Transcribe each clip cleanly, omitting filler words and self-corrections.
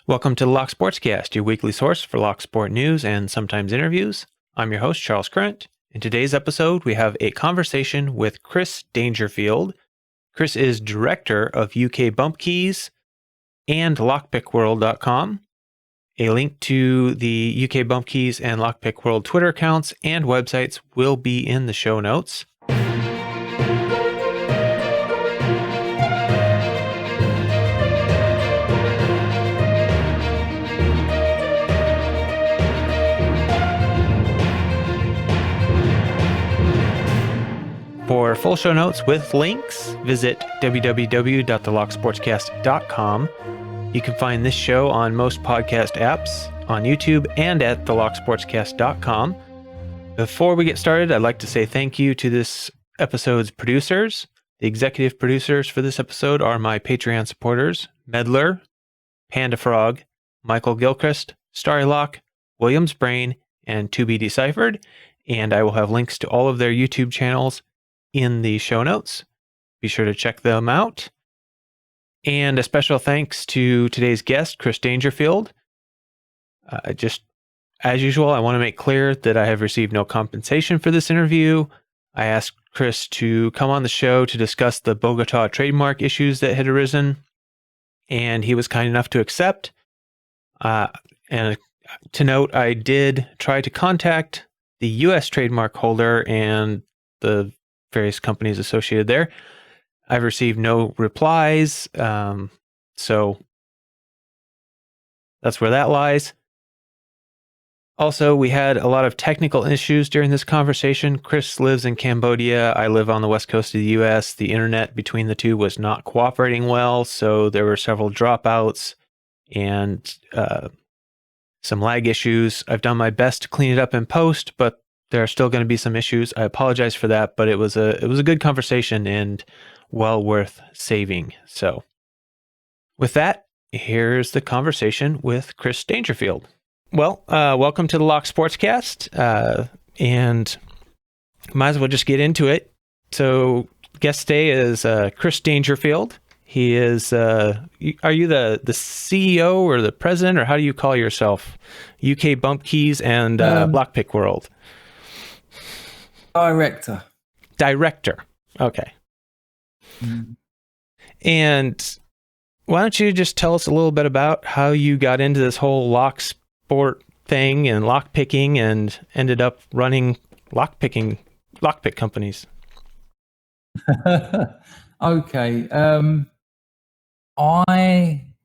Welcome to the Lock Sportscast, your weekly source for lock sport news and sometimes interviews. I'm your host, Charles Current. In today's episode, we have a conversation with Chris Dangerfield. Chris is director of UK BumpKeys and lockpickworld.com. A link to the UK BumpKeys and LockPickWorld Twitter accounts and websites will be in the show notes. For full show notes with links, visit www.thelocksportscast.com. You can find this show on most podcast apps, on YouTube, and at thelocksportscast.com. Before we get started, I'd like to say thank you to this episode's producers. The executive producers for this episode are my Patreon supporters, Medler, Panda Frog, Michael Gilchrist, Starry Lock, Williams Brain, and To Be Deciphered, and I will have links to all of their YouTube channels in the show notes. Be sure to check them out. And a special thanks to today's guest, Chris Dangerfield. Just as usual, I want to make clear that I have received no compensation for this interview. I asked Chris to come on the show to discuss the Bogota trademark issues that had arisen, and he was kind enough to accept. And to note, I did try to contact the U.S. trademark holder and the various companies associated there. I've received no replies, so that's where that lies. Also, we had a lot of technical issues during this conversation. Chris lives in Cambodia. I live on the west coast of the U.S. The internet between the two was not cooperating well, so there were several dropouts and some lag issues. I've done my best to clean it up in post, but there are still going to be some issues. I apologize for that, but it was a good conversation and well worth saving. So with that, here's the conversation with Chris Dangerfield. Well, welcome to the Lock Sportscast, and might as well just get into it. So guest today is Chris Dangerfield. He is, are you the CEO or the president, or how do you call yourself? UK BumpKeys and LockPickWorld. Director. Okay. And why don't you just tell us a little bit about how you got into this whole lock sport thing and lock picking and ended up running lockpick companies? Okay.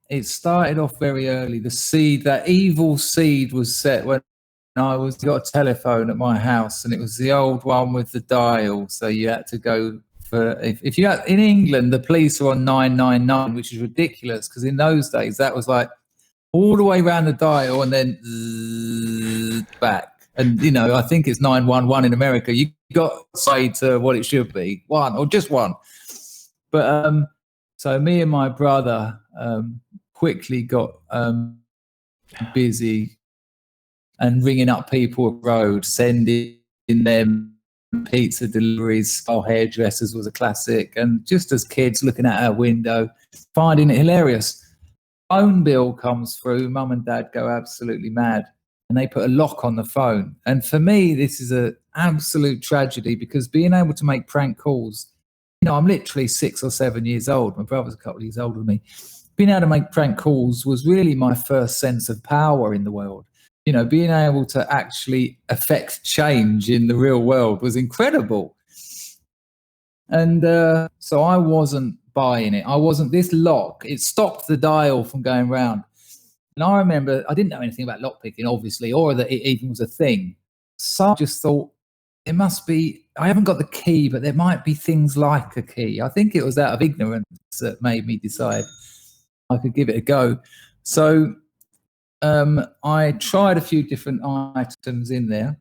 It started off very early. That evil seed was set when I got a telephone at my house, and it was the old one with the dial. So you had to go for, if you had, in England, the police were on 999, which is ridiculous because in those days that was like all the way around the dial and then back. And I think it's 911 in America. You got to say to what it should be, one or just one. But so me and my brother quickly got busy and ringing up people on the road, sending them pizza deliveries. Our hairdressers was a classic. And just as kids looking at our window, finding it hilarious. Phone bill comes through, mum and dad go absolutely mad. And they put a lock on the phone. And for me, this is an absolute tragedy because being able to make prank calls, I'm literally 6 or 7 years old. My brother's a couple of years older than me. Being able to make prank calls was really my first sense of power in the world. Being able to actually affect change in the real world was incredible. And so I wasn't buying it. This lock, it stopped the dial from going round. And I remember, I didn't know anything about lockpicking, obviously, or that it even was a thing. So I just thought, it must be, I haven't got the key, but there might be things like a key. I think it was out of ignorance that made me decide I could give it a go. So I tried a few different items in there.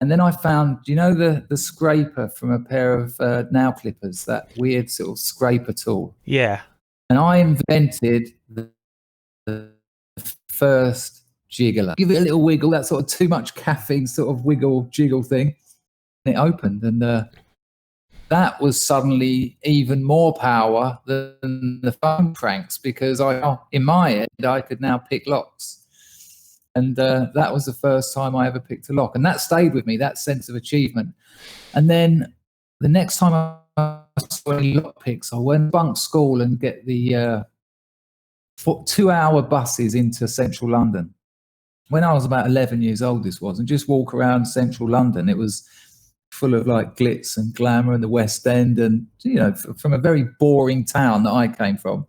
And then I found, the scraper from a pair of nail clippers, that weird sort of scraper tool. Yeah. And I invented the first jiggler. Give it a little wiggle, that sort of too much caffeine sort of wiggle, jiggle thing. And it opened. And that that was suddenly even more power than the phone pranks, because in my head, I could now pick locks. And that was the first time I ever picked a lock. And that stayed with me, that sense of achievement. And then the next time I saw any lock picks, I went bunk school and get the 2-hour buses into central London. When I was about 11 years old, this was, and just walk around central London. It was full of like glitz and glamour and the West End, and from a very boring town that I came from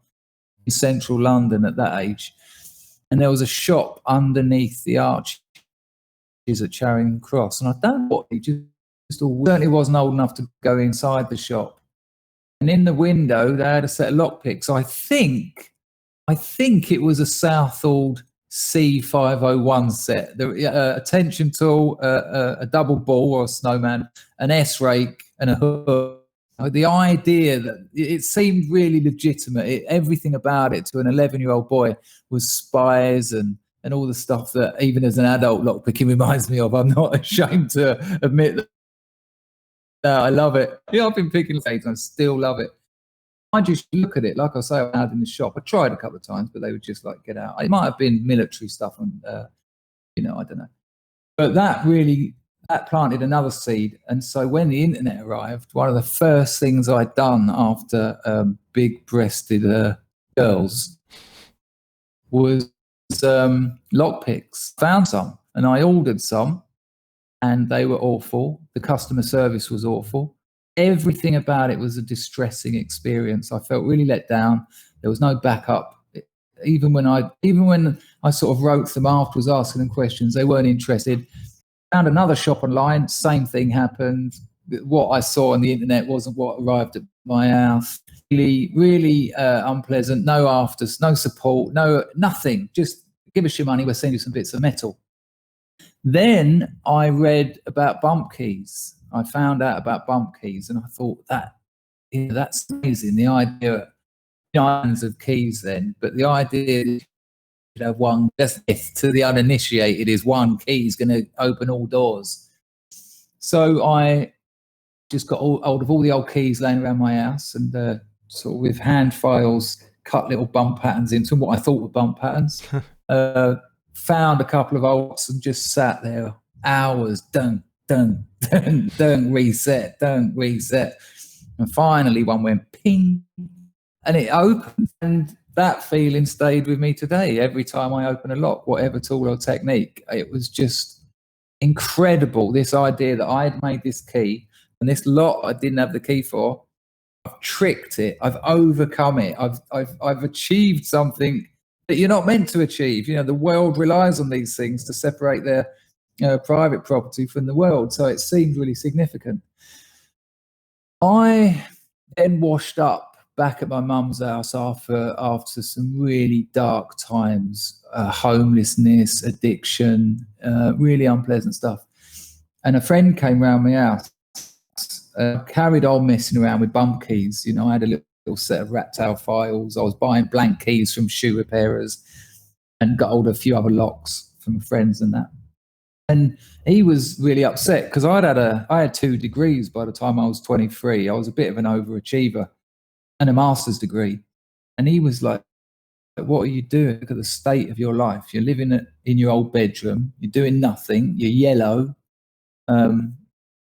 in central London at that age. And there was a shop underneath the arches at Charing Cross, and I don't know what, it just certainly wasn't old enough to go inside the shop. And in the window they had a set of lockpicks. I think it was a Southall C501 set, a tension tool, a double ball or a snowman, an S-rake and a hook. The idea that it seemed really legitimate, everything about it to an 11-year-old boy was spies and all the stuff that even as an adult lockpicking reminds me of. I'm not ashamed to admit that. I love it. I've been picking things and I still love it. I just look at it, like I say, I had in the shop. I tried a couple of times, but they would just like get out. It might have been military stuff, and I don't know. But that planted another seed. And so when the internet arrived, one of the first things I'd done after big-breasted girls was lockpicks. Found some, and I ordered some, and they were awful. The customer service was awful. Everything about it was a distressing experience. I felt really let down. There was no backup. Even when I sort of wrote them afterwards, asking them questions, they weren't interested. Found another shop online, same thing happened. What I saw on the internet wasn't what arrived at my house. Really unpleasant. No afters, no support, nothing. Just give us your money, we'll send you some bits of metal. Then I read about BumpKeys. I found out about BumpKeys, and I thought that's amazing. The idea, millions of keys then, but the idea that you have one, just to the uninitiated, is one key is going to open all doors. So I just got hold of all the old keys laying around my house, and sort of with hand files cut little bump patterns into what I thought were bump patterns. Found a couple of bolts and just sat there hours, dun, reset. And finally one went ping, and it opened. And that feeling stayed with me today. Every time I open a lock, whatever tool or technique, it was just incredible. This idea that I had made this key, and this lock I didn't have the key for, I've tricked it, I've overcome it, I've achieved something that you're not meant to achieve. The world relies on these things to separate their private property from the world. So it seemed really significant. I then washed up back at my mum's house after some really dark times, homelessness, addiction, really unpleasant stuff. And a friend came round my house, carried on messing around with BumpKeys. I had a little set of rat tail files. I was buying blank keys from shoe repairers and got hold of a few other locks from friends and that. And he was really upset because I had 2 degrees by the time I was 23. I was a bit of an overachiever, and a master's degree. And he was like, what are you doing? Look at the state of your life. You're living in your old bedroom. You're doing nothing. You're yellow.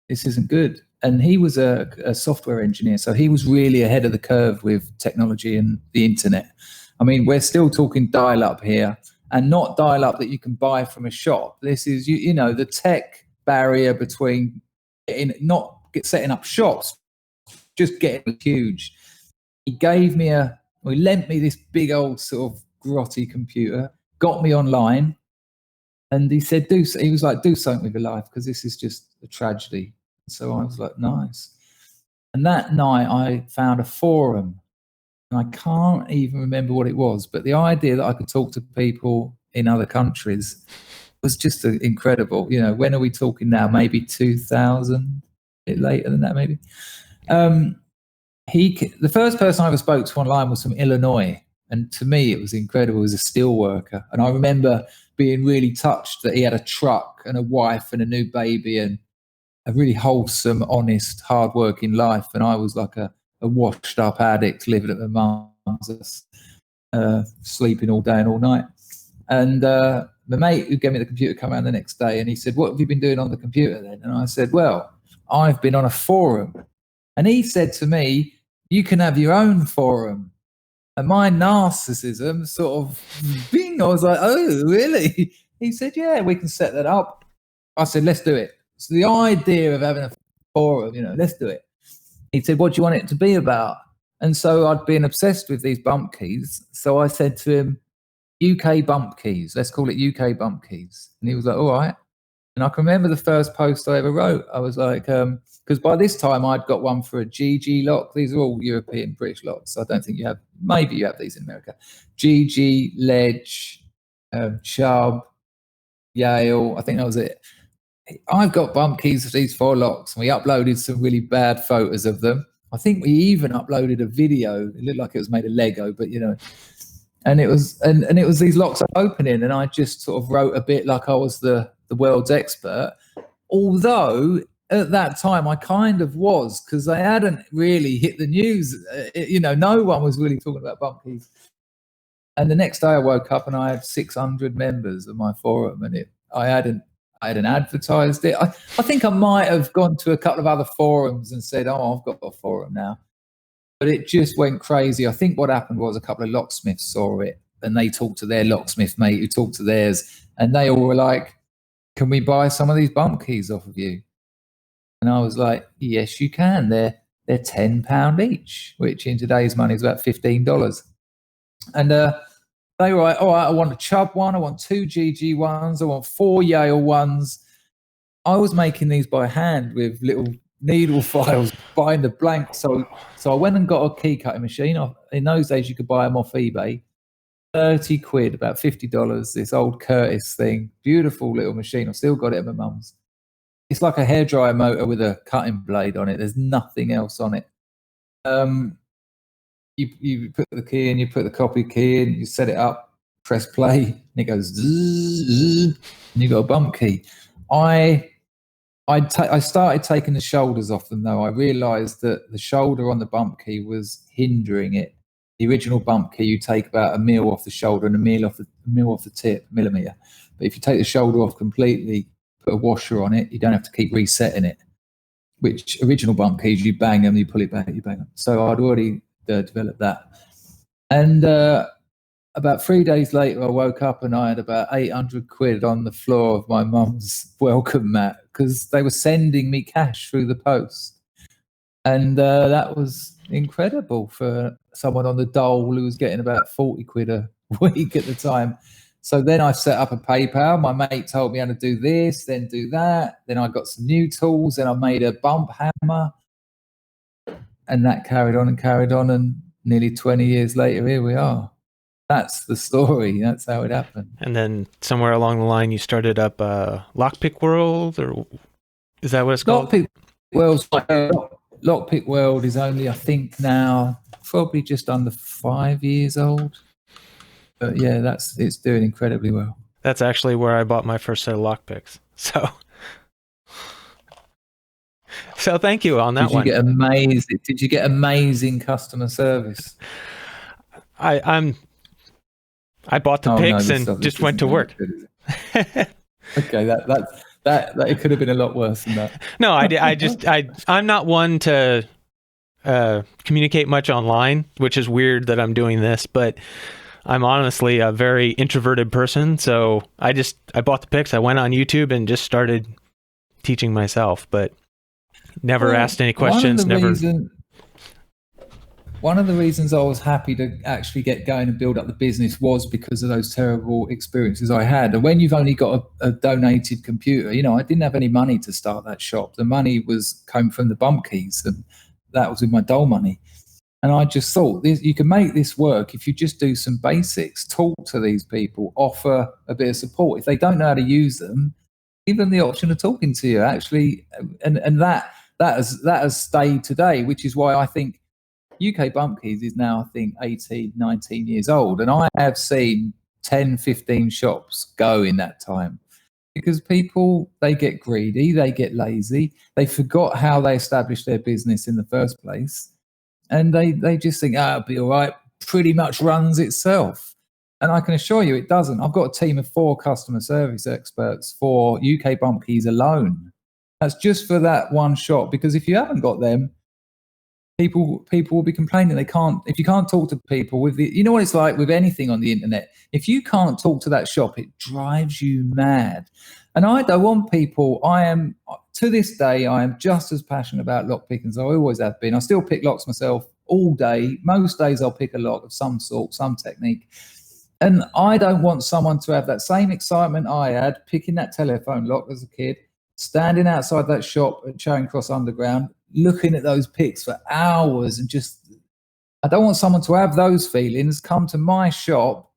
This isn't good. And he was a software engineer, so he was really ahead of the curve with technology and the internet. I mean, we're still talking dial-up here, and not dial-up that you can buy from a shop. This is, the tech barrier between setting up shops, just getting huge. He lent me this big old sort of grotty computer, got me online, and he said, do something with your life, because this is just a tragedy. So I was like, nice. And that night I found a forum, and I can't even remember what it was, but the idea that I could talk to people in other countries was just incredible. When are we talking now? Maybe 2000, a bit later than that, maybe. The first person I ever spoke to online was from Illinois, and to me it was incredible. He was a steel worker, and I remember being really touched that he had a truck and a wife and a new baby, and a really wholesome, honest, hard-working life, and I was like a washed-up addict living at my mum's, sleeping all day and all night. And the mate who gave me the computer came around the next day, and he said, "What have you been doing on the computer then?" And I said, "Well, I've been on a forum." And he said to me, "You can have your own forum." And my narcissism sort of, bing, I was like, "Oh, really?" He said, "Yeah, we can set that up." I said, "Let's do it." So the idea of having a forum, let's do it. He said, "What do you want it to be about?" And so I'd been obsessed with these BumpKeys. So I said to him, "UK BumpKeys, let's call it UK BumpKeys." And he was like, "All right." And I can remember the first post I ever wrote. I was like, because by this time I'd got one for a GG lock. These are all European, British locks. I don't think you have, maybe you have these in America. GG, Ledge, Chubb, Yale. I think that was it. I've got BumpKeys for these 4 locks, and we uploaded some really bad photos of them. I think we even uploaded a video. It looked like it was made of Lego, but and it was and it was these locks opening, and I just sort of wrote a bit like I was the world's expert. Although at that time I kind of was, because they hadn't really hit the news. No one was really talking about BumpKeys. And the next day I woke up and I had 600 members of my forum, and I hadn't advertised it. I think I might have gone to a couple of other forums and said, "Oh, I've got a forum now." But it just went crazy. I think what happened was a couple of locksmiths saw it, and they talked to their locksmith mate who talked to theirs, and they all were like, "Can we buy some of these BumpKeys off of you?" And I was like, "Yes, you can. They're £10 each, which in today's money is about $15. And they were like, "All right, I want a Chubb one, I want 2 GG ones, I want 4 Yale ones." I was making these by hand with little needle files, buying the blank. So I went and got a key cutting machine. In those days, you could buy them off eBay. 30 quid, about $50, this old Curtis thing. Beautiful little machine. I've still got it at my mum's. It's like a hairdryer motor with a cutting blade on it. There's nothing else on it. You put the key in, you put the copy key in, you set it up, press play, and it goes zzz, and you got a bump key. I started taking the shoulders off them, though. I realised that the shoulder on the bump key was hindering it. The original bump key, you take about 1 mil off the shoulder and 1 mil off the tip, millimetre. But if you take the shoulder off completely, put a washer on it, you don't have to keep resetting it. Which original bump keys, you bang them, you pull it back, you bang them. So I'd already developed that. And about 3 days later, I woke up and I had about 800 quid on the floor of my mum's welcome mat because they were sending me cash through the post. And that was incredible for someone on the dole who was getting about 40 quid a week at the time. So then I set up a PayPal. My mate told me how to do this, then do that. Then I got some new tools and I made a bump hammer. And that carried on. And nearly 20 years later, here we are. That's the story. That's how it happened. And then somewhere along the line, you started up LockPickWorld, or is that what it's called? LockPickWorld is only, I think now, probably just under 5 years old. But yeah, it's doing incredibly well. That's actually where I bought my first set of lockpicks. So thank you on that one. Did you get amazing customer service? I bought the picks and just went to work. Okay, that it could have been a lot worse than that. No, I'm not one to communicate much online, which is weird that I'm doing this, but I'm honestly a very introverted person. So I bought the picks. I went on YouTube and just started teaching myself, but never asked any questions. One of the reasons I was happy to actually get going and build up the business was because of those terrible experiences I had. And when you've only got a donated computer, I didn't have any money to start that shop. The money came from the BumpKeys, and that was with my dole money. And I just thought, you can make this work if you just do some basics, talk to these people, offer a bit of support. If they don't know how to use them, give them the option of talking to you, actually. And that has stayed today, which is why I think UK BumpKeys is now, I think, 18, 19 years old. And I have seen 10, 15 shops go in that time. because people, they get greedy, they get lazy, they forgot how they established their business in the first place, and they just think, it'll be all right, pretty much runs itself. And I can assure you it doesn't. I've got a team of 4 customer service experts for UK BumpKeys alone. That's just for that one shop, because if you haven't got them, people will be complaining. They can't, if you can't talk to people with the, you know what it's like with anything on the internet. If you can't talk to that shop, it drives you mad. And I don't want people, to this day, I am just as passionate about lockpicking as I always have been. I still pick locks myself all day. Most days I'll pick a lock of some sort, some technique. And I don't want someone to have that same excitement I had picking that telephone lock as a kid, standing outside that shop at Charing Cross Underground, looking at those picks for hours, and just, I don't want someone to have those feelings, come to my shop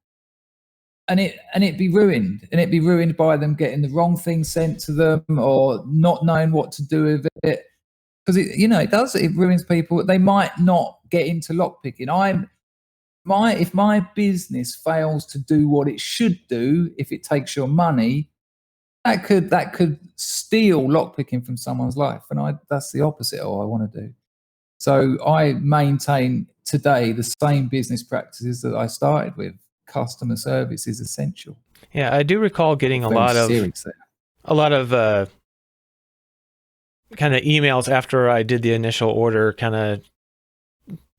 and it be ruined, and it be ruined by them getting the wrong thing sent to them or not knowing what to do with it. Because it ruins people. They might not get into lockpicking. If my business fails to do what it should do, if it takes your money, that could steal lockpicking from someone's life, and that's the opposite of what I want to do. So I maintain today the same business practices that I started with. Customer service is essential. Yeah, I do recall getting a lot of kind of emails after I did the initial order, kind of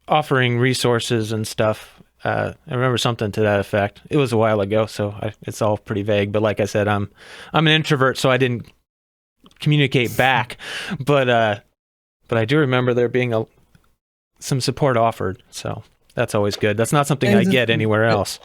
offering resources and stuff. I remember something to that effect. It was a while ago, so it's all pretty vague. But like I said, I'm an introvert, so I didn't communicate back. But I do remember there being some support offered. So that's always good. That's not something I get anywhere else.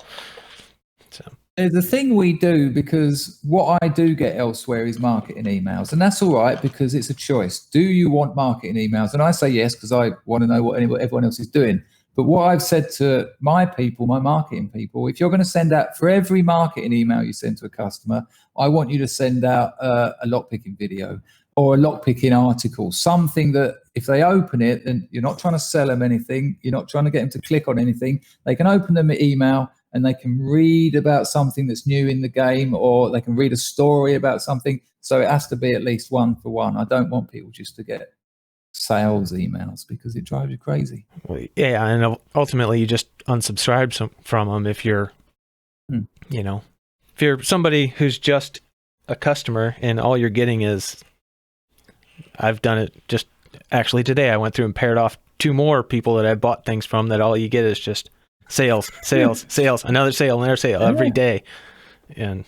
So there's a thing we do, because what I do get elsewhere is marketing emails, and that's all right because it's a choice. Do you want marketing emails? And I say yes because I want to know what everyone else is doing. But what I've said to my people, my marketing people, if you're going to send out, for every marketing email you send to a customer, I want you to send out a lockpicking video or a lockpicking article, something that if they open it, then you're not trying to sell them anything, you're not trying to get them to click on anything. They can open them an email and they can read about something that's new in the game, or they can read a story about something. So it has to be at least 1-for-1. I don't want people just to get sales emails because it drives you crazy. Well, yeah, and ultimately you just unsubscribe from them if you're, if you're somebody who's just a customer and all you're getting is, I've done it just actually today. I went through and paired off 2 more people that I bought things from that all you get is just sales, another sale every day, and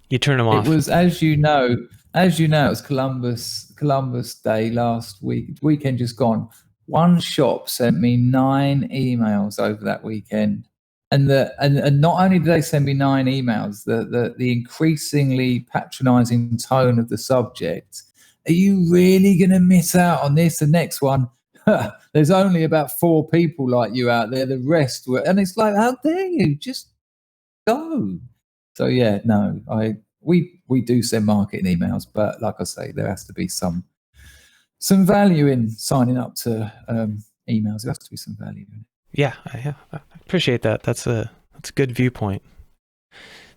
you turn them off. It was, as you know, it was Columbus Day last weekend just gone. One shop sent me 9 emails over that weekend, and not only did they send me 9 emails, the increasingly patronizing tone of the subject. Are you really going to miss out on this? The next one, there's only about 4 people like you out there. The rest were, and it's like, how dare you? Just go. So yeah, no, we do send marketing emails, but like I say, there has to be some value in signing up to emails. There has to be some value in it. Yeah, I appreciate that. That's a good viewpoint.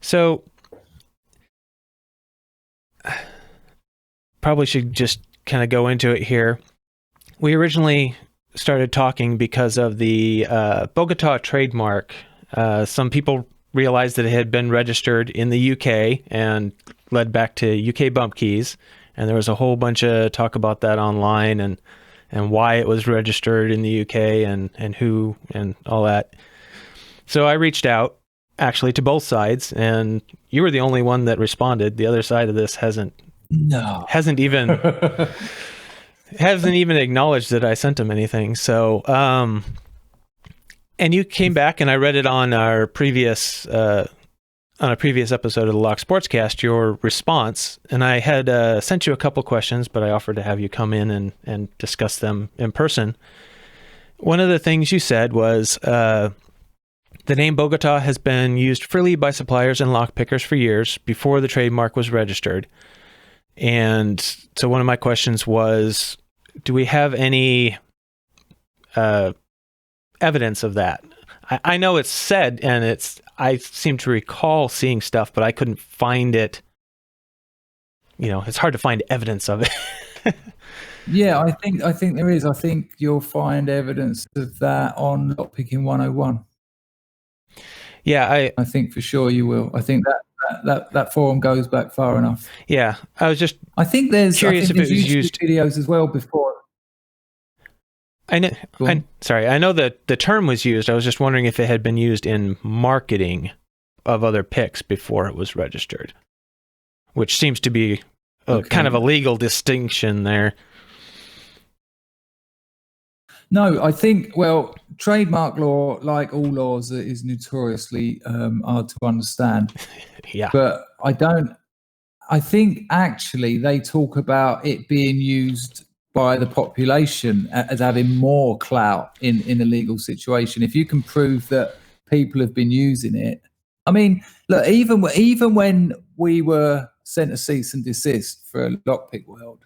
So probably should just kind of go into it here. We originally started talking because of the Bogota trademark. Some people realized that it had been registered in the UK and led back to UK BumpKeys, and there was a whole bunch of talk about that online and why it was registered in the UK and who and all that. So I reached out actually to both sides, and you were the only one that responded. The other side of this hasn't even acknowledged that I sent them anything. So and you came back, and I read it on a previous episode of the Lock Sportscast, your response, and I had sent you a couple questions, but I offered to have you come in and discuss them in person. One of the things you said was the name Bogota has been used freely by suppliers and lockpickers for years before the trademark was registered. And so one of my questions was, do we have any evidence of that? I know it's said, and I seem to recall seeing stuff, but I couldn't find it it's hard to find evidence of it. Yeah, I think there is. I think you'll find evidence of that on Lockpicking 101. Yeah, I think for sure you will. I think that forum goes back far enough. Yeah, I was just I think there's curious if it was YouTube used videos as well before. I know that the term was used. I was just wondering if it had been used in marketing of other picks before it was registered, which seems to be kind of a legal distinction there. No, I think, well, trademark law, like all laws, is notoriously hard to understand. Yeah. But I think actually they talk about it being used by the population as having more clout in a legal situation. If you can prove that people have been using it. I mean, look, even when we were sent a cease and desist for LockPickWorld,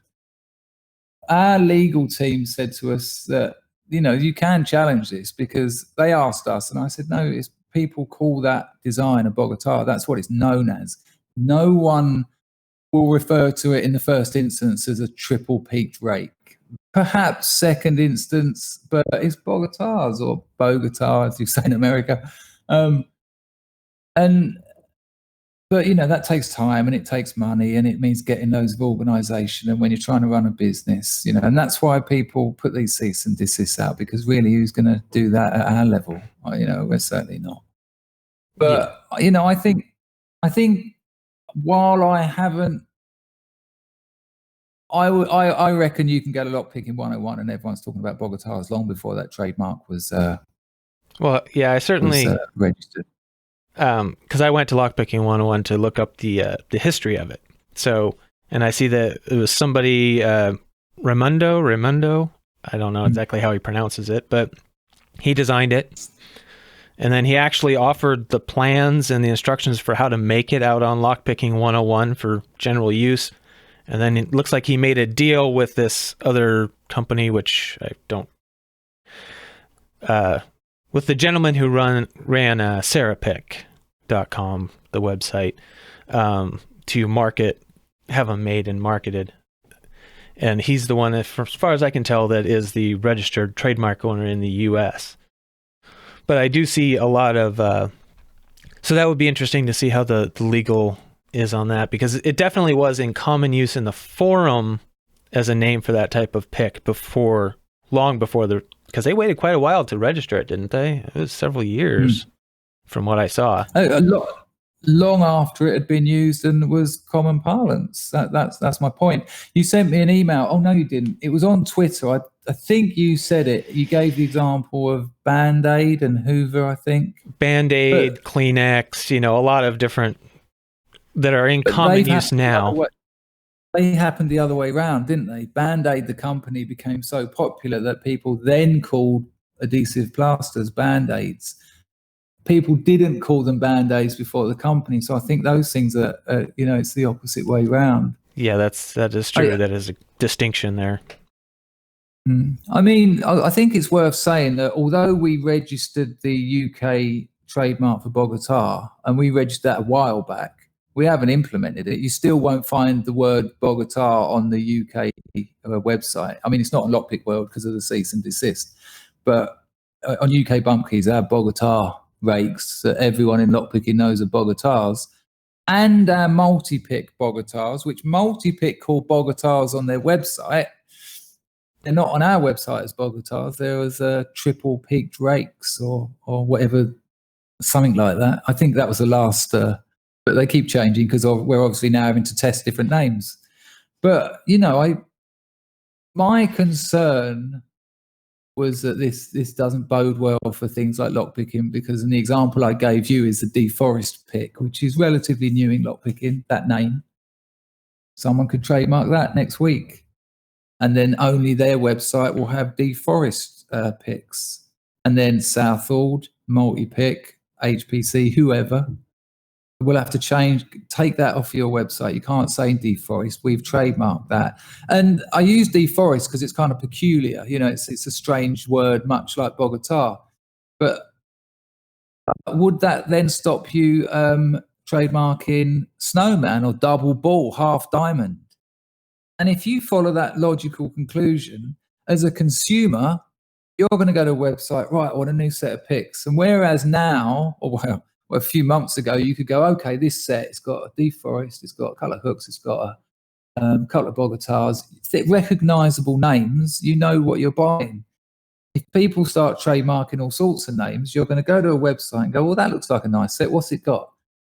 our legal team said to us that, you can challenge this, because they asked us, and I said, no, it's people call that design a Bogota. That's what it's known as. No one will refer to it in the first instance as a triple peaked rake. Perhaps second instance, but it's Bogotas, or Bogota, as you say in America. But that takes time, and it takes money, and it means getting loads of organisation. And when you're trying to run a business, and that's why people put these cease and desists out, because really, who's going to do that at our level? We're certainly not. But I think while I haven't, I reckon you can get a lockpicking 101, and everyone's talking about Bogotas long before that trademark was. Well, yeah, I certainly was, registered. Because I went to Lockpicking 101 to look up the history of it. So, and I see that it was somebody, Raimundo. I don't know exactly how he pronounces it, but he designed it. And then he actually offered the plans and the instructions for how to make it out on Lockpicking 101 for general use. And then it looks like he made a deal with this other company, which I don't... with the gentleman who ran Sarapick.com, the website, to have them made and marketed. And he's the one, as far as I can tell, that is the registered trademark owner in the U.S. But I do see a lot of... so that would be interesting to see how the legal is on that, because it definitely was in common use in the forum as a name for that type of pick long before because they waited quite a while to register it, didn't they? It was several years from what I saw. Long after it had been used and was common parlance. That's my point. You sent me an email. Oh, no, you didn't. It was on Twitter. I think you said it. You gave the example of Band-Aid and Hoover, I think. Band-Aid, Kleenex, a lot of different that are in common use now. They happened the other way around, didn't they? Band-Aid, the company, became so popular that people then called adhesive plasters Band-Aids. People didn't call them Band-Aids before the company. So I think those things are, it's the opposite way around. Yeah, that is true. That is a distinction there. I mean, I think it's worth saying that although we registered the UK trademark for Bogota, and we registered that a while back, we haven't implemented it. You still won't find the word Bogota on the UK website. I mean, it's not on LockPickWorld because of the cease and desist, but on UK BumpKeys, our Bogota rakes that everyone in lockpicking knows are Bogotas, and our multi-pick Bogotas, which multi-pick call Bogotas on their website. They're not on our website as Bogotas. There was triple peaked rakes or whatever, something like that. I think that was the last... but they keep changing because we're obviously now having to test different names. But, my concern was that this doesn't bode well for things like lockpicking, because in the example I gave you is the deforest pick, which is relatively new in lockpicking, that name. Someone could trademark that next week. And then only their website will have deforest picks. And then Southall, multi-pick, HPC, whoever, we'll have to take that off your website. You can't say deforest. We've trademarked that. And I use deforest because it's kind of peculiar. It's a strange word, much like Bogota. But would that then stop you trademarking snowman or double ball, half diamond? And if you follow that logical conclusion, as a consumer, you're going to go to a website, right, I want a new set of picks. And whereas now, or well, a few months ago, you could go, okay, this set, it's got a deforest, it's got a couple of hooks, it's got a couple of Bogotas, recognizable names, you know what you're buying. If people start trademarking all sorts of names, you're going to go to a website and go, well, that looks like a nice set. What's it got?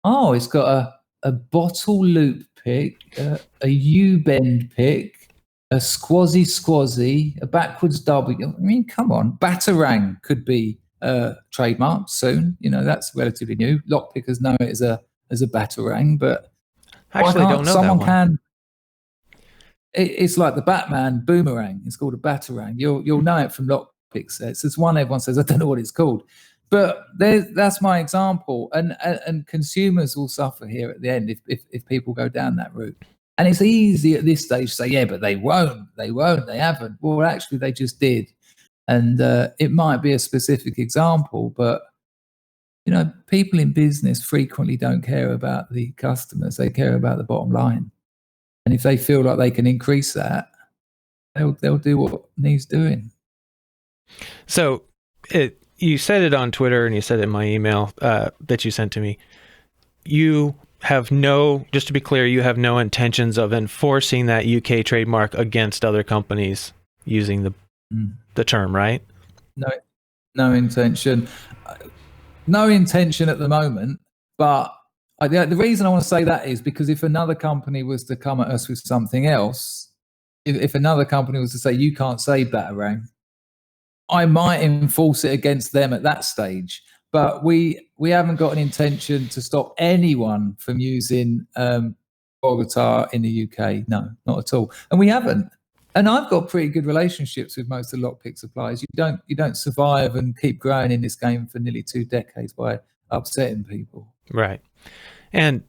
Oh, it's got a bottle loop pick, a U-bend pick, a squazzy, a backwards W. I mean, come on. Batarang could be trademarked soon. You know, that's relatively new. Lockpickers know it as a batarang, but actually don't know someone that one. can. It's like the Batman boomerang. It's called a batarang. You'll know it from lockpick sets. There's one everyone says, I don't know what it's called. But that's my example. And consumers will suffer here at the end if people go down that route. And it's easy at this stage to say, yeah, but they won't, they haven't. Well, actually, they just did. And it might be a specific example, but, you know, people in business frequently don't care about the customers. They care about the bottom line. And if they feel like they can increase that, they'll do what needs doing. So you said it on Twitter and you said it in my email that you sent to me. You have just to be clear, you have no intentions of enforcing that UK trademark against other companies using the term, right? No intention. No intention at the moment. But the reason I want to say that is because if another company was to come at us with something else, if another company was to say, you can't say Batarang, I might enforce it against them at that stage. But we haven't got an intention to stop anyone from using Bogota in the UK. No, not at all. And we haven't. And I've got pretty good relationships with most of the lockpick suppliers. You don't survive and keep growing in this game for nearly 2 decades by upsetting people. Right. And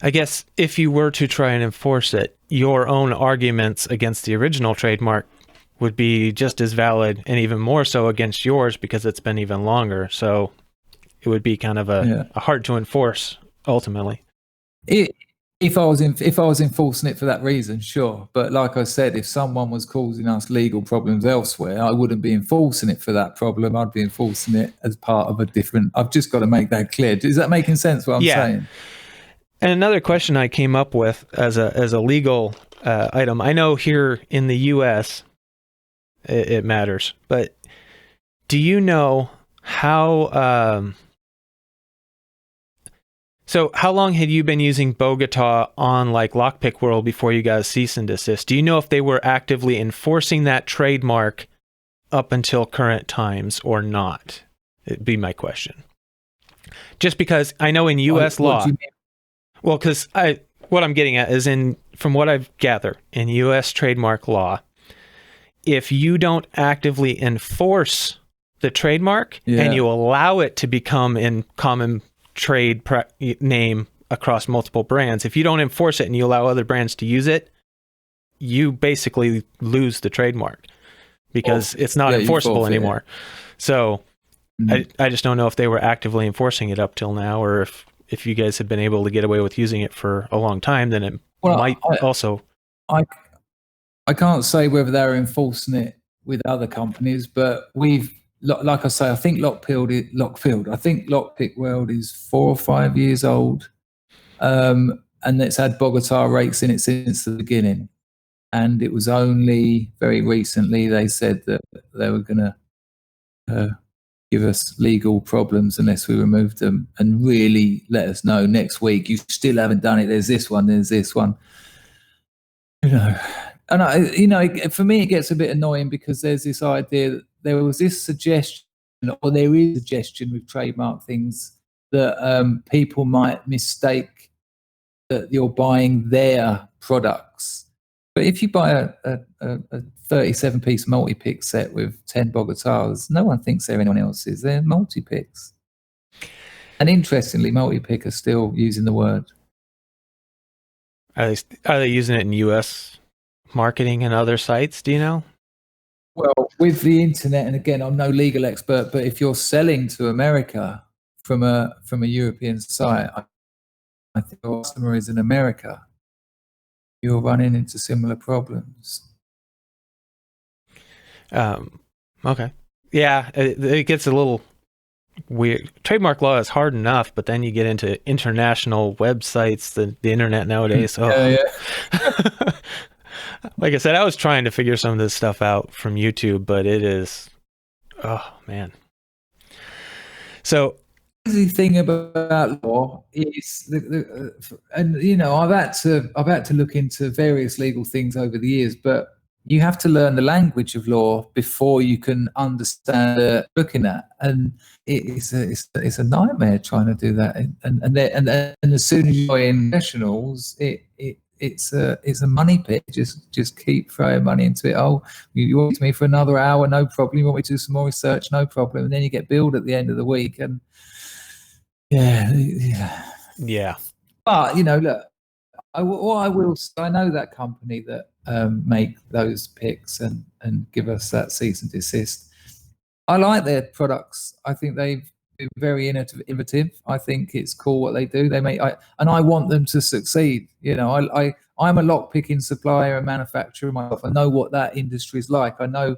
I guess if you were to try and enforce it, your own arguments against the original trademark would be just as valid and even more so against yours because it's been even longer. So it would be kind of a hard to enforce ultimately. If I was enforcing it for that reason, sure. But like I said, if someone was causing us legal problems elsewhere, I wouldn't be enforcing it for that problem. I'd be enforcing it as part of a different. I've just got to make that clear. Is that making sense? What I'm saying? And another question I came up with as a legal item. I know here in the U.S. it matters, but do you know how? So how long had you been using Bogota on like LockPickWorld before you got a cease and desist? Do you know if they were actively enforcing that trademark up until current times or not? It'd be my question. Just because I know in U.S. law, well, because what I'm getting at is from what I've gathered in U.S. trademark law, if you don't actively enforce the trademark and you allow it to become in common trade name across multiple brands, if you don't enforce it and you allow other brands to use it, you basically lose the trademark because it's not enforceable anymore. So I just don't know if they were actively enforcing it up till now, or if you guys have been able to get away with using it for a long time, then it might also. I can't say whether they're enforcing it with other companies, but like I say, I think I think LockPickWorld is 4 or 5 years old. And it's had Bogota rakes in it since the beginning. And it was only very recently they said that they were going to give us legal problems unless we removed them, and really let us know next week, you still haven't done it. There's this one. You know, and for me, it gets a bit annoying because there's this idea that there was this suggestion, or there is a suggestion with trademark things that people might mistake that you're buying their products. But if you buy a 37-piece multi-pick set with 10 Bogotas, no one thinks they're anyone else's. They're multi-picks. And interestingly, multi-pick are still using the word. Are they using it in U.S. marketing and other sites? Do you know? Well, with the internet, and again, I'm no legal expert, but if you're selling to America from a European site, I think your customer is in America. you're running into similar problems. Okay. Yeah, it gets a little weird. Trademark law is hard enough, but then you get into international websites, the internet nowadays. Oh, Yeah. Like I said, I was trying to figure some of this stuff out from YouTube, but it is, oh man. So The thing about law is, and I've had to look into various legal things over the years, but you have to learn the language of law before you can understand looking at, and it's a nightmare trying to do that. And as soon as you're in professionals, it's a money pit. Just keep throwing money into it. Oh, you want me for another hour? No problem. You want me to do some more research? No problem. And then you get billed at the end of the week, and yeah. But look, I know that company that make those picks and give us that cease and desist. I like their products. I think they've been very innovative. I think it's cool what they do. And I want them to succeed. I'm a lock picking supplier and manufacturer myself. I know what that industry is like. I know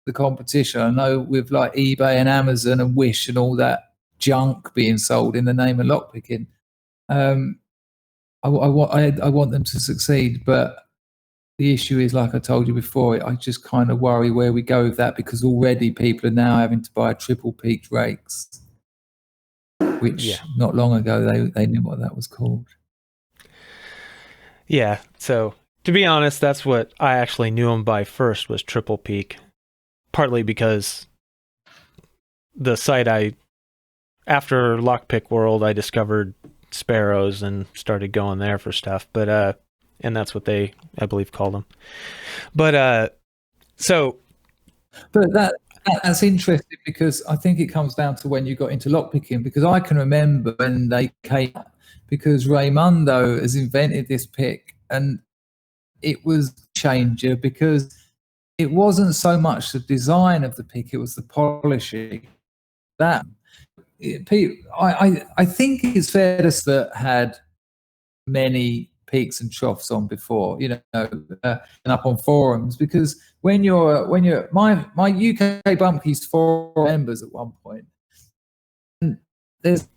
the competition. I know with like eBay and Amazon and Wish and all that junk being sold in the name of lockpicking. I want them to succeed, but the issue is, like I told you before, I just kind of worry where we go with that, because already people are now having to buy triple peaked rakes, which not long ago they knew what that was called. Yeah, so to be honest, that's what I actually knew them by first, was triple peak, partly because the site after LockPickWorld, I discovered Sparrows and started going there for stuff, but and that's what they, I believe, called them. But that's interesting, because I think it comes down to when you got into lockpicking, because I can remember when they came up, because Raimundo has invented this pick, and it was a changer, because it wasn't so much the design of the pick, it was the polishing. I think it's fair to say that had many peaks and troughs on before, and up on forums, because when you're my UK BumpKeys 4 members at one point, and there's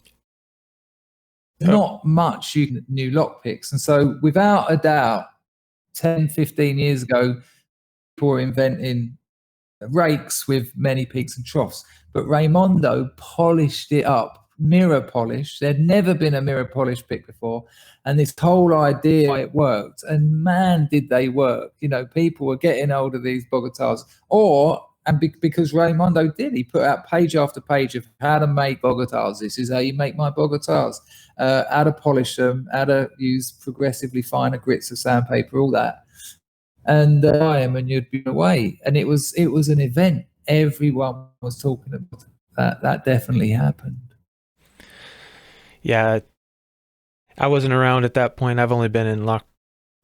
not much new lock picks, and so without a doubt 10-15 years ago people were inventing rakes with many peaks and troughs, but Raimundo polished it up, mirror polish. There'd never been a mirror polish pick before, and this whole idea, it worked, and man did they work. People were getting hold of these Bogotas, because Raimundo he put out page after page of how to make Bogotas. This is how you make my Bogotas, how to polish them, how to use progressively finer grits of sandpaper, all that. And and you'd be away, and it was an event. Everyone was talking about that. That definitely happened. Yeah, I wasn't around at that point. I've only been in lock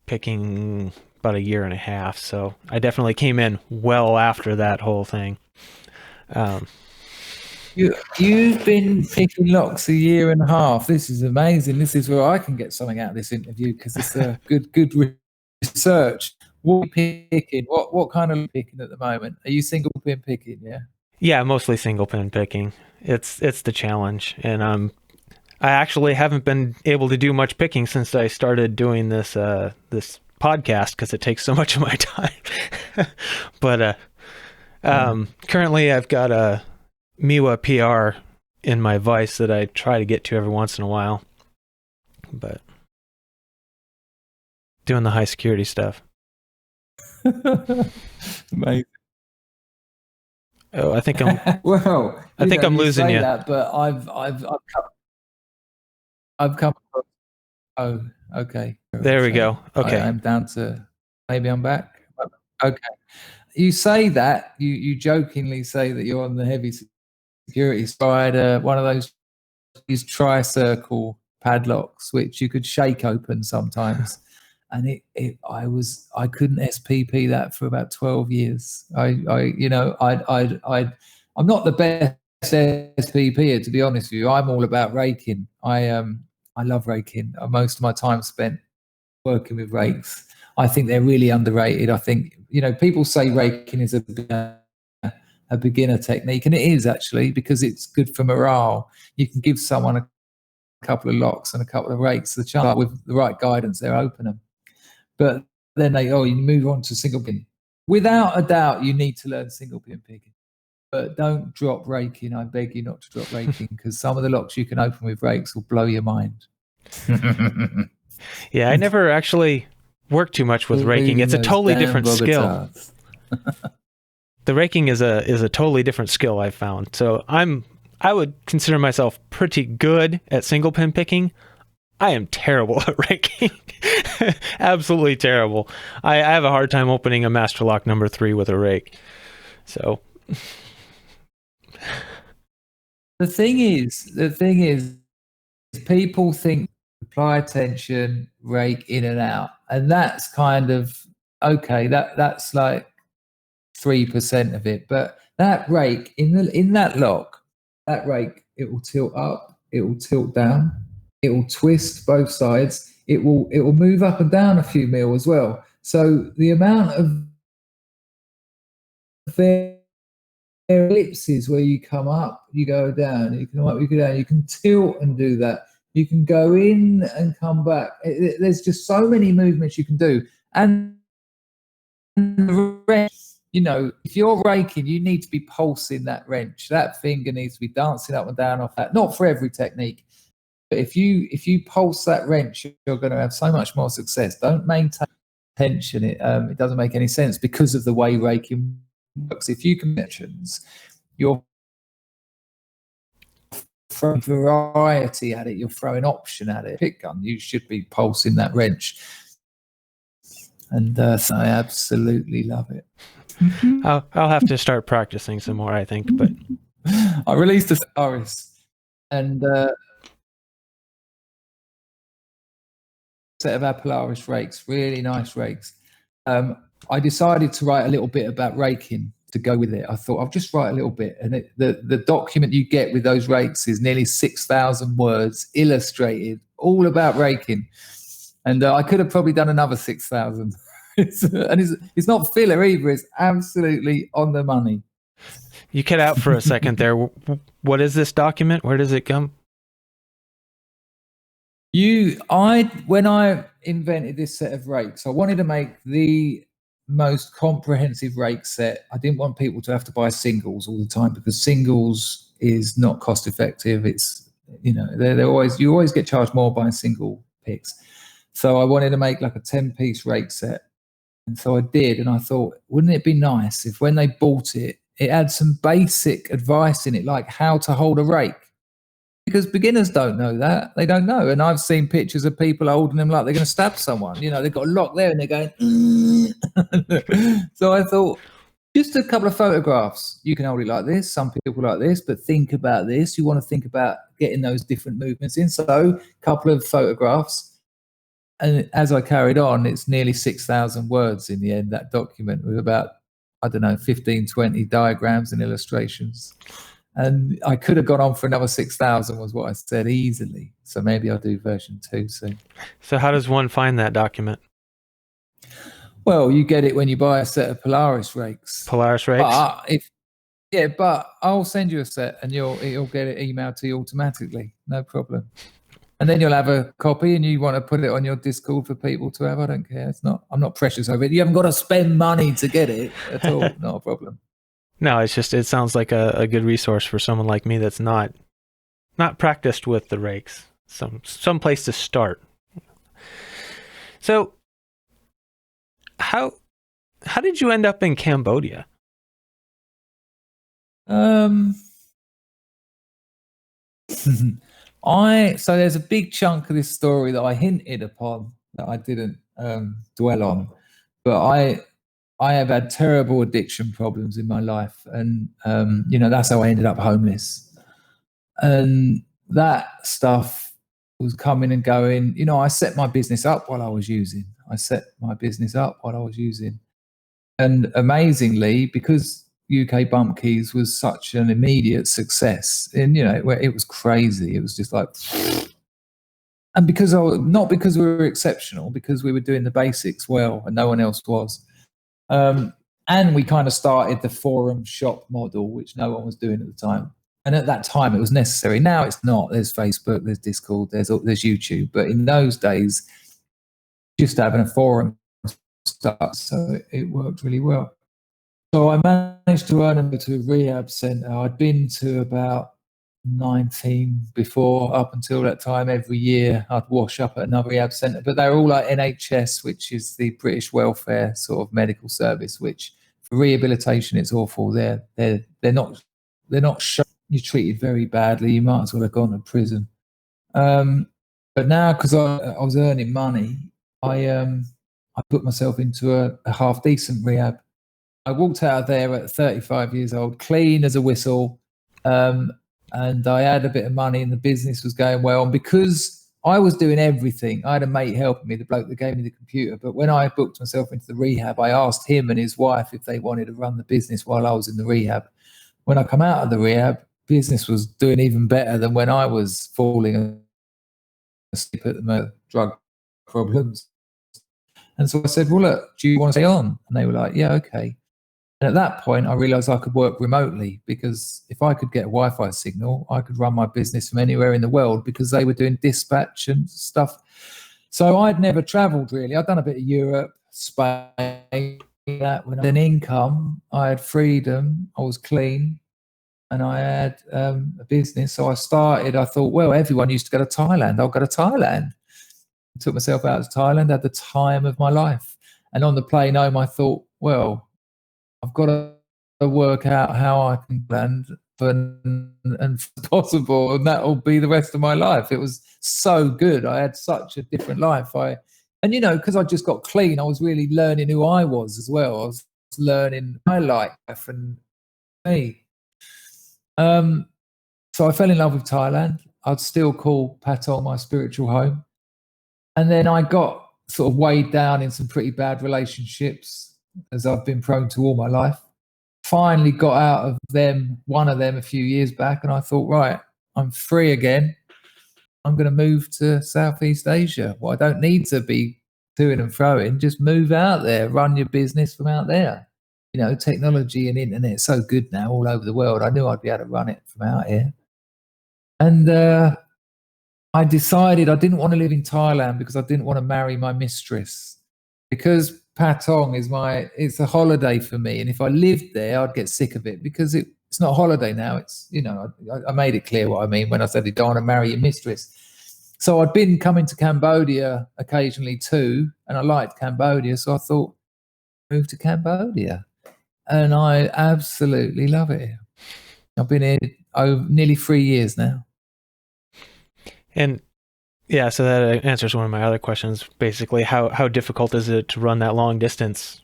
picking about a year and a half, so I definitely came in well after that whole thing. You've been picking locks a year and a half. This is amazing. This is where I can get something out of this interview, because it's a good research. What are you picking? What kind of picking at the moment? Are you single pin picking? Yeah, mostly single pin picking. It's the challenge, and I actually haven't been able to do much picking since I started doing this this podcast, because it takes so much of my time. But currently I've got a Miwa PR in my vise that I try to get to every once in a while, but doing the high security stuff. Amazing. Oh, I think I'm. Well, I think I'm losing you. That, but I've come across. Oh, okay. There we go. Okay, I'm down to, maybe I'm back. Okay. You say that, you jokingly say that you're on the heavy security side. One of these tri-circle padlocks, which you could shake open sometimes. And I couldn't SPP that for about 12 years. I'm not the best SPPer, to be honest with you. I'm all about raking. I love raking. Most of my time spent working with rakes. I think they're really underrated. I think, people say raking is a beginner technique, and it is actually, because it's good for morale. You can give someone a couple of locks and a couple of rakes, the chance with the right guidance, they'll open them. But then you move on to single pin. Without a doubt, you need to learn single pin picking. But don't drop raking. I beg you not to drop raking, because some of the locks you can open with rakes will blow your mind. Yeah, I never actually worked too much with raking. It's a totally different skill. The raking is a totally different skill, I found. So I would consider myself pretty good at single pin picking. I am terrible at raking. Absolutely terrible. I have a hard time opening a master lock number 3 with a rake. So the thing is, people think apply attention, rake in and out, and that's kind of okay. That's like 3% of it. But that rake in that lock, that rake, it will tilt up, it will tilt down, it will twist both sides, it will move up and down a few mil as well. So the amount of ellipses where you come up, you go down, you come up, you go down, you can tilt and do that. You can go in and come back. There's just so many movements you can do. And the wrench, if you're raking, you need to be pulsing that wrench. That finger needs to be dancing up and down off that. Not for every technique, but if you pulse that wrench, you're going to have so much more success. Don't maintain tension. It doesn't make any sense because of the way raking works. If you can you're throwing variety at it, you're throwing option at it. Pick gun, you should be pulsing that wrench. And so I absolutely love it. I'll have to start practicing some more, I think. But I released a Polaris and set of our Polaris rakes, really nice rakes. I decided to write a little bit about raking to go with it. I thought I'll just write a little bit, and the document you get with those rakes is nearly 6,000 words, illustrated, all about raking. And I could have probably done another 6,000. It's not filler either. It's absolutely on the money. You cut out for a second there. What is this document? Where does it come? When I invented this set of rakes, I wanted to make the most comprehensive rake set. I didn't want people to have to buy singles all the time, because singles is not cost effective. It's, you always get charged more buying single picks. So I wanted to make like a 10-piece rake set. And so I did, and I thought, wouldn't it be nice if when they bought it, it had some basic advice in it, like how to hold a rake? Because beginners don't know that. They don't know. And I've seen pictures of people holding them like they're going to stab someone. They've got a lock there and they're going, So I thought, just a couple of photographs. You can hold it like this. Some people like this, but think about this. You want to think about getting those different movements in. So a couple of photographs. And as I carried on, it's nearly 6,000 words in the end, that document, with about, 15, 20 diagrams and illustrations. And I could have gone on for another 6,000 was what I said, easily. So maybe I'll do version 2 soon. So how does one find that document? Well, you get it when you buy a set of Polaris rakes. Polaris rakes? But I'll send you a set and you'll get it emailed to you automatically. No problem. And then you'll have a copy and you want to put it on your Discord for people to have. I don't care. I'm not precious over it. You haven't got to spend money to get it at all. Not a problem. No, it's just, it sounds like a good resource for someone like me that's not practiced with the rakes. Some place to start. So how did you end up in Cambodia? So there's a big chunk of this story that I hinted upon that I didn't dwell on, but I have had terrible addiction problems in my life, and that's how I ended up homeless. And that stuff was coming and going. I set my business up while I was using. And amazingly, because UK BumpKeys was such an immediate success, and it was crazy. It was just like And not because we were exceptional, because we were doing the basics well and no one else was. And we kind of started the forum shop model, which no one was doing at the time. And at that time, it was necessary. Now it's not. There's Facebook, there's Discord, there's YouTube. But in those days, just having a forum started, so it worked really well. So I managed to earn them to a rehab centre. I'd been to about 19 before. Up until that time, every year I'd wash up at another rehab centre. But they were all like NHS, which is the British welfare sort of medical service, which for rehabilitation it's awful. They're not sure. You're treated very badly. You might as well have gone to prison. But now, because I was earning money, I put myself into a half decent rehab. I walked out of there at 35 years old, clean as a whistle, and I had a bit of money and the business was going well. And because I was doing everything, I had a mate helping me, the bloke that gave me the computer. But when I booked myself into the rehab, I asked him and his wife if they wanted to run the business while I was in the rehab. When I come out of the rehab, business was doing even better than when I was falling asleep at the drug problems. And so I said, well, look, do you want to stay on? And they were like, yeah, okay. And at that point, I realized I could work remotely, because if I could get a Wi-Fi signal, I could run my business from anywhere in the world, because they were doing dispatch and stuff. So I'd never traveled really. I'd done a bit of Europe, Spain. That when I had an income, I had freedom, I was clean, and I had a business. So I thought, well, everyone used to go to Thailand. I'll go to Thailand. I took myself out to Thailand, had the time of my life. And on the plane home, I thought, well, I've got to work out how I can land and if possible, and that'll be the rest of my life. It was so good. I had such a different life. And because I just got clean, I was really learning who I was as well. I was learning my life and me. So I fell in love with Thailand. I'd still call Patong my spiritual home. And then I got sort of weighed down in some pretty bad relationships, as I've been prone to all my life. Finally got out of one of them a few years back, and I thought, right, I'm free again. I'm going to move to Southeast Asia. Well, I don't need to be doing and throwing. Just move out there, run your business from out there. Technology and internet is so good now all over the world. I knew I'd be able to run it from out here. And I decided I didn't want to live in Thailand because I didn't want to marry my mistress. Because Patong it's a holiday for me. And if I lived there, I'd get sick of it, because it's not a holiday now. It's, I made it clear what I mean when I said I don't want to marry your mistress. So I'd been coming to Cambodia occasionally too, and I liked Cambodia. So I thought, move to Cambodia. And I absolutely love it here. I've been here nearly 3 years now. And yeah, so that answers one of my other questions. Basically, how difficult is it to run that long distance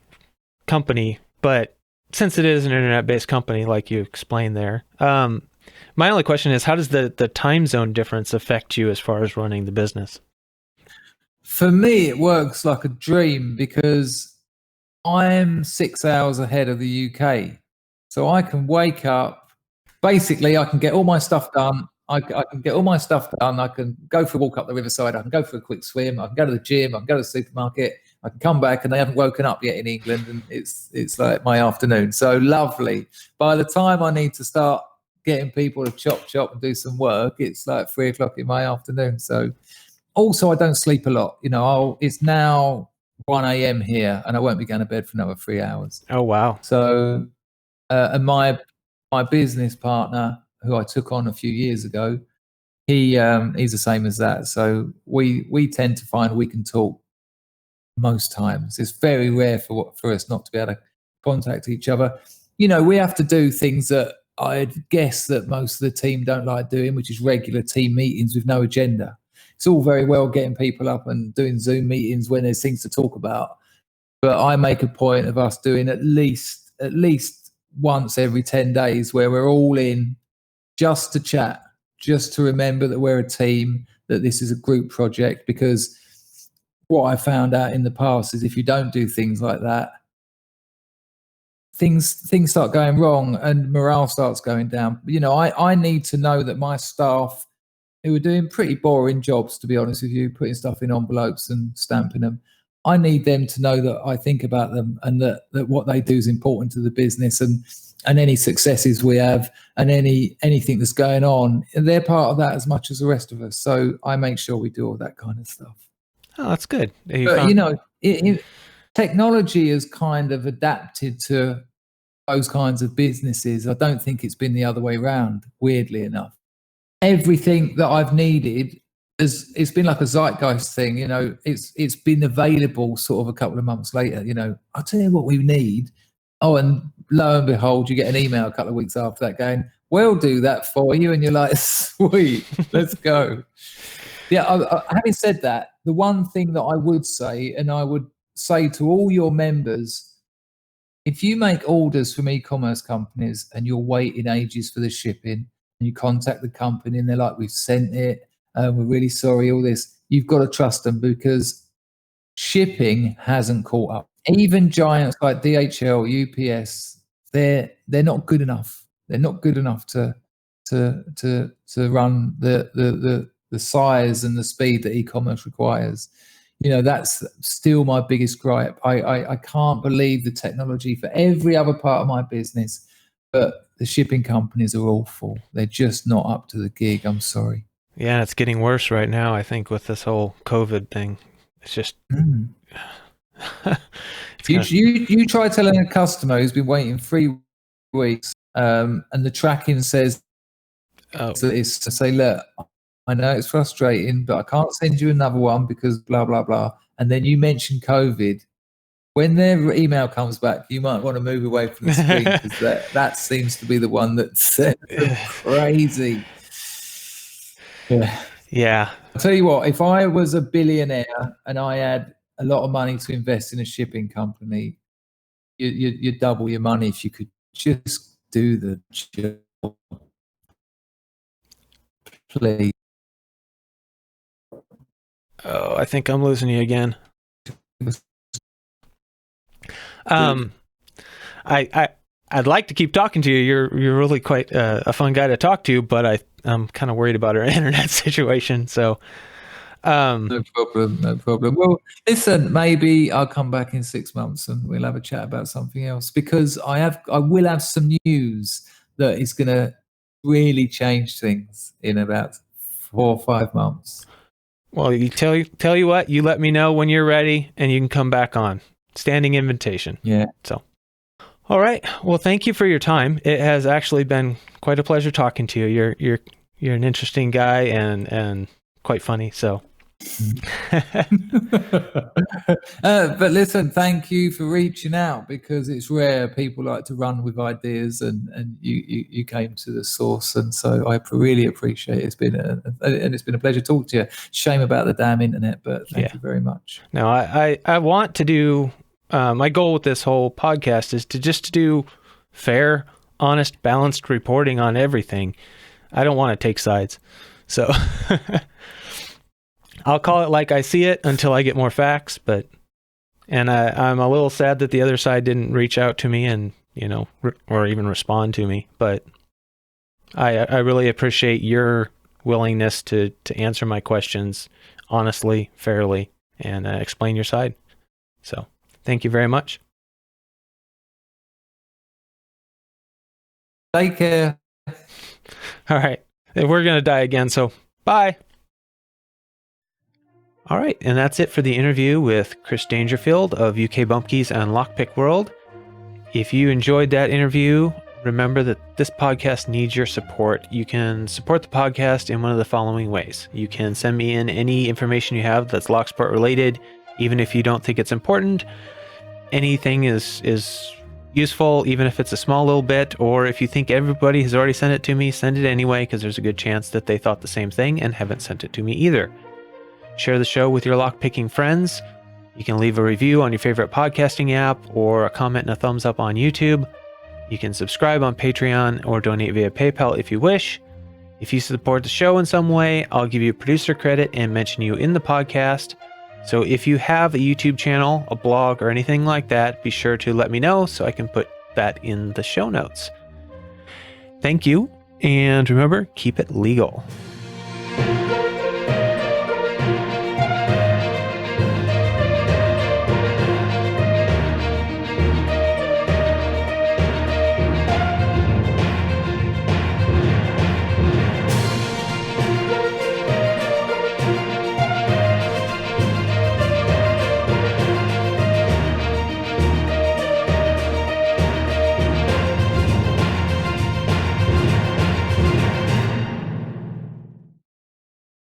company? But since it is an internet-based company, like you explained there, my only question is, how does the time zone difference affect you as far as running the business? For me, it works like a dream, because I'm 6 hours ahead of the UK. So I can wake up, basically I can get all my stuff done. I can get all my stuff done. I can go for a walk up the riverside. I can go for a quick swim. I can go to the gym. I can go to the supermarket. I can come back and they haven't woken up yet in England, and it's like my afternoon. So lovely. By the time I need to start getting people to chop and do some work, it's like 3 o'clock in my afternoon. So also I don't sleep a lot. It's now 1 a.m. here, and I won't be going to bed for another 3 hours. Oh, wow. So, and my business partner, who I took on a few years ago, he's the same as that. So we tend to find we can talk most times. It's very rare for us not to be able to contact each other. We have to do things that I'd guess that most of the team don't like doing, which is regular team meetings with no agenda. It's all very well getting people up and doing Zoom meetings when there's things to talk about, but I make a point of us doing at least once every 10 days where we're all in, just to chat, just to remember that we're a team, that this is a group project. Because what I found out in the past is if you don't do things like that, things start going wrong and morale starts going down. I need to know that my staff who are doing pretty boring jobs, to be honest with you, putting stuff in envelopes and stamping them. I need them to know that I think about them and that what they do is important to the business, and any successes we have and anything that's going on, and they're part of that as much as the rest of us. So I make sure we do all that kind of stuff. Oh, that's good. Technology has kind of adapted to those kinds of businesses. I don't think it's been the other way around, weirdly enough. Everything that I've needed, it's been like a zeitgeist thing. It's been available sort of a couple of months later. I'll tell you what we need. Oh, and lo and behold, you get an email a couple of weeks after that going, we'll do that for you. And you're like, sweet, let's go. Yeah, having said that, the one thing that I would say, and I would say to all your members, if you make orders from e-commerce companies and you're waiting ages for the shipping, and you contact the company and they're like, we've sent it, we're really sorry, all this, you've got to trust them, because shipping hasn't caught up. Even giants like DHL, UPS, they're not good enough. They're not good enough to run the size and the speed that e-commerce requires. That's still my biggest gripe. I can't believe the technology for every other part of my business, but the shipping companies are awful. They're just not up to the gig. I'm sorry. Yeah, it's getting worse right now, I think, with this whole COVID thing. It's just... You try telling a customer who's been waiting 3 weeks, and the tracking says, it's to say, look, I know it's frustrating, but I can't send you another one because blah, blah, blah. And then you mention COVID. When their email comes back, you might want to move away from the screen, because that seems to be the one that's crazy. Yeah. I'll tell you what, if I was a billionaire and I had a lot of money to invest in a shipping company, you'd double your money if you could just do the job. Please. Oh, I think I'm losing you again. I'd like to keep talking to you. You're really quite a fun guy to talk to, but I'm kind of worried about our internet situation. So, no problem. Well, listen, maybe I'll come back in 6 months and we'll have a chat about something else, because I will have some news that is going to really change things in about 4 or 5 months. Well, tell you what, you let me know when you're ready and you can come back on. Standing invitation. Yeah. So, all right. Well, thank you for your time. It has actually been quite a pleasure talking to you. You're an interesting guy and quite funny. So, but listen, thank you for reaching out, because it's rare people like to run with ideas, and you came to the source, and so I really appreciate it. It's been a pleasure talking to you. Shame about the damn internet, but thank you very much. No, I want to do my goal with this whole podcast is to do fair, honest, balanced reporting on everything. I don't want to take sides, so. I'll call it like I see it until I get more facts, and I'm a little sad that the other side didn't reach out to me and, or even respond to me, but I really appreciate your willingness to answer my questions honestly, fairly, and explain your side. So thank you very much. Take care. All right. We're going to die again, so bye. All right, and that's it for the interview with Chris Dangerfield of UK BumpKeys and LockPickWorld. If you enjoyed that interview, remember that this podcast needs your support. You can support the podcast in one of the following ways. You can send me in any information you have that's LockSport related, even if you don't think it's important. Anything is useful, even if it's a small little bit, or if you think everybody has already sent it to me, send it anyway, because there's a good chance that they thought the same thing and haven't sent it to me either. Share the show with your lockpicking friends. You can leave a review on your favorite podcasting app or a comment and a thumbs up on YouTube. You can subscribe on Patreon or donate via PayPal if you wish. If you support the show in some way, I'll give you producer credit and mention you in the podcast. So if you have a YouTube channel, a blog, or anything like that, be sure to let me know so I can put that in the show notes. Thank you, and remember, keep it legal.